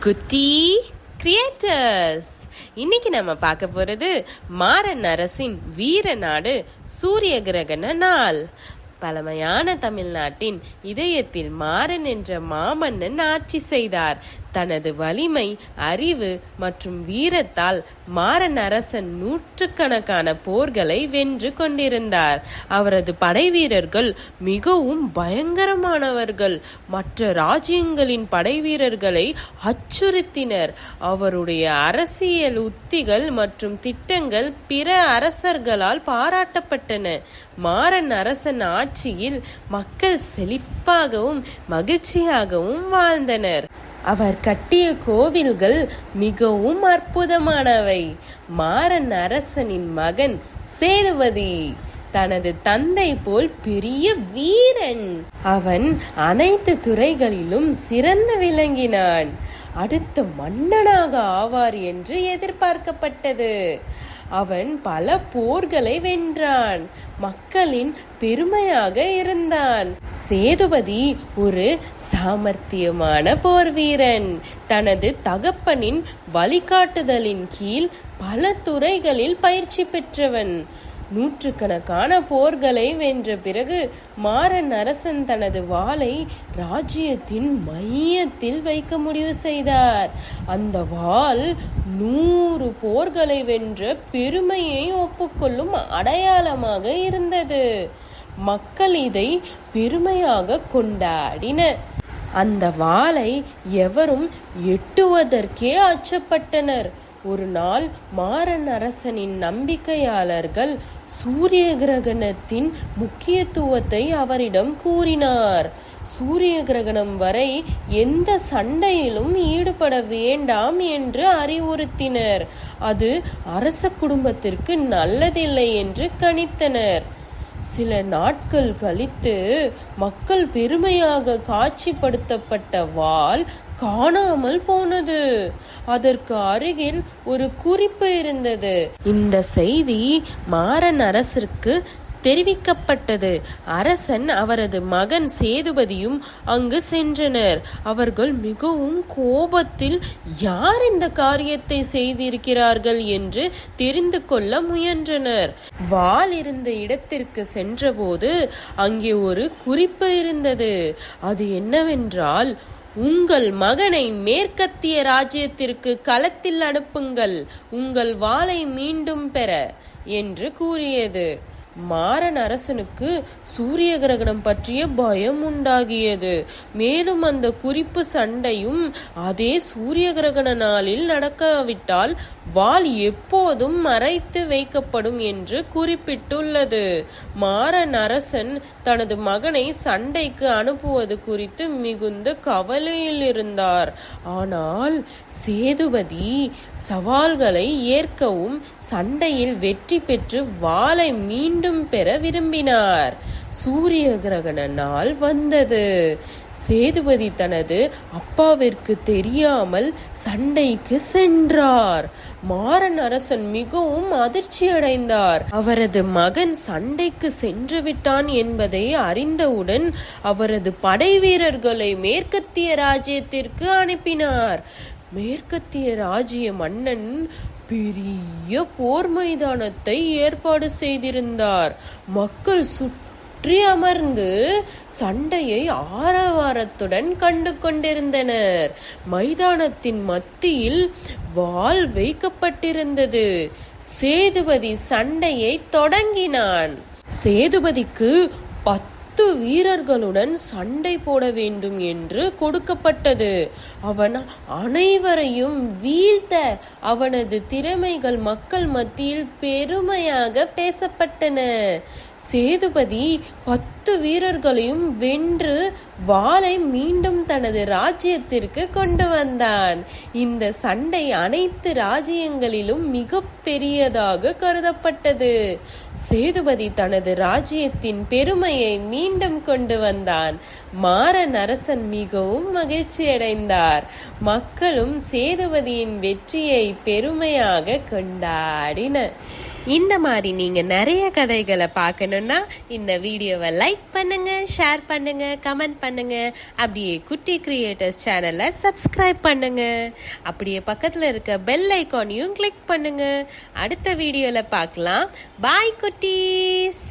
குட்டி கிரியேட்டர்ஸ். இன்னைக்கு நம்ம பார்க்க போறது மாறன் அரசின் வீர நாடு சூரிய கிரகண நாள். பழமையான தமிழ்நாட்டின் இதயத்தில் மாறன் என்ற மாமன்னன் ஆட்சி செய்தார். தனது வலிமை, அறிவு மற்றும் வீரத்தால் மாறன் அரசன் நூற்றுக்கணக்கான போர்களை வென்று கொண்டிருந்தார். அவரது படை வீரர்கள் மிகவும் பயங்கரமானவர்கள். மற்ற ராஜ்யங்களின் படை வீரர்களை அச்சுறுத்தினர். அவருடைய அரசியல் உத்திகள் மற்றும் திட்டங்கள் பிற அரசர்களால் பாராட்டப்பட்டன. மாறன் அரசன் ஆட்சியில் மக்கள் செழிப்பாகவும் மகிழ்ச்சியாகவும் வாழ்ந்தனர். அவர் கட்டிய கோவில்கள் மிகவும் அற்புதமானவை. மாறன் அரசனின் மகன் சேதுபதி தனது தந்தை போல் பெரிய வீரன். அவன் அனைத்து துறைகளிலும் சிறந்து விளங்கினான். அடுத்த மன்னனாக ஆவார் என்று எதிர்பார்க்கப்பட்டது. அவன் பல போர்களை வென்றான். மக்களின் பெருமையாக இருந்தான். சேதுபதி ஒரு சாமர்த்தியமான போர் வீரன். தனது தகப்பனின் வழிகாட்டுதலின் கீழ் பல துறைகளில் பயிற்சி பெற்றவன். நூற்றுக்கணக்கான போர்களை வென்ற பிறகு மாறன் அரசன் தனது வாளை ராஜ்யத்தின் மையத்தில் வைக்க முடிவு செய்தார். அந்த வாள் 100 போர்களை வென்ற பெருமையை ஒப்புக்கொள்ளும் அடையாளமாக இருந்தது. மக்கள் இதை பெருமையாக கொண்டாடினர். அந்த வாளை எவரும் எட்டுவதற்கே அச்சப்பட்டனர். ஒரு நாள் மாறன் அரசனின் நம்பிக்கையாளர்கள் சூரிய கிரகணத்தின் முக்கியத்துவத்தை அவரிடம் கூறினார். சூரிய கிரகணம் வரை எந்த சண்டையிலும் ஈடுபட வேண்டாம் என்று அறிவுறுத்தினர். அது அரச குடும்பத்திற்கு நல்லதில்லை என்று கணித்தனர். சில நாட்கள் கழித்து மக்கள் பெருமையாக காட்சிப்படுத்தப்பட்ட வாள் காணாமல் போனது. அதற்கு அருகில் ஒரு குறிப்பு இருந்தது. இந்த செய்தி மாறன் அரசருக்கு தெரிவிக்கப்பட்டது. அரசன் அவரது மகன் சேதுபதியும் அங்கு சென்றனர். அவர்கள் மிகவும் கோபத்தில் யார் இந்த காரியத்தை செய்திருக்கிறார்கள் என்று தெரிந்து கொள்ள முயன்றனர். வாள் இருந்த இடத்திற்கு சென்றபோது அங்கே ஒரு குறிப்பு இருந்தது. அது என்னவென்றால், உங்கள் மகனை மேற்கத்திய ராஜ்யத்திற்கு களத்தில் அனுப்புங்கள், உங்கள் வாளை மீண்டும் பெற என்று கூறியது. மாறன் அரசனுக்கு சூரிய கிரகணம் பற்றிய பயம் உண்டாகியது. மேலும் அந்த குறிப்பு சண்டையும் அதே சூரிய கிரகண நாளில் நடக்காவிட்டால் வாள் எப்போதும் மறைத்து வைக்கப்படும் என்று குறிப்பிட்டுள்ளது. மாறன் அரசன் தனது மகனை சண்டைக்கு அனுப்புவது குறித்து மிகுந்த கவலையில் இருந்தார். ஆனால் சேதுபதி சவால்களை ஏற்கவும் சண்டையில் வெற்றி பெற்று வாளை மீண்டும் பெற விரும்பினார். சூரிய கிரகண நாள் வந்தது. சேதுபதி தனது அப்பாவிற்கு தெரியாமல் சண்டைக்கு சென்றார். மாறன் அரசன் மிகவும் அதிர்ச்சி அடைந்தார். அவரது மகன் சண்டைக்கு சென்று விட்டான் என்பதை அறிந்தவுடன் அவரது படை வீரர்களை மேற்கத்திய ராஜ்யத்திற்கு அனுப்பினார். மேற்கத்திய ராஜ்ய மன்னன் பெரிய போர் மைதானத்தை ஏற்பாடு செய்திருந்தார். மக்கள் சுற்றி அமர்ந்து சண்டையை ஆரவாரத்துடன் கண்டு கொண்டிருந்தனர். மைதானத்தின் மத்தியில் வாள் வைக்கப்பட்டிருந்தது. சேதுபதி சண்டையை தொடங்கினான். சேதுபதிக்கு 10 வீரர்களுடன் சண்டை போட வேண்டும் என்று கொடுக்கப்பட்டது. அவன் அனைவரையும் வீழ்த்த அவனது திறமைகள் மக்கள் மத்தியில் பெருமையாக பேசப்பட்டன. சேதுபதி 10 வீரர்களையும் வென்று வாளை மீண்டும் தனது ராஜ்யத்திற்கு கொண்டு வந்தான். இந்த சண்டை அனைத்து ராஜ்யங்களிலும் மிக பெரியதாக கருதப்பட்டது. சேதுபதி தனது ராஜ்யத்தின் பெருமையை மீண்டும் கொண்டு வந்தான். மாறன் அரசன் மிகவும் மகிழ்ச்சி அடைந்தார். மக்களும் சேதுபதியின் வெற்றியை பெருமையாக கொண்டாடினர். இந்த மாதிரி நீங்க நிறைய கதைகளை பார்க்க கிடைக்கணும்னா இந்த வீடியோவை லைக் பண்ணுங்க, ஷேர் பண்ணுங்க, கமெண்ட் பண்ணுங்க. அப்படியே குட்டி கிரியேட்டர்ஸ் சேனலை சப்ஸ்கிரைப் பண்ணுங்க. அப்படியே பக்கத்தில் இருக்க பெல் ஐக்கானையும் கிளிக் பண்ணுங்க. அடுத்த வீடியோவில் பார்க்கலாம். பாய் குட்டீஸ்.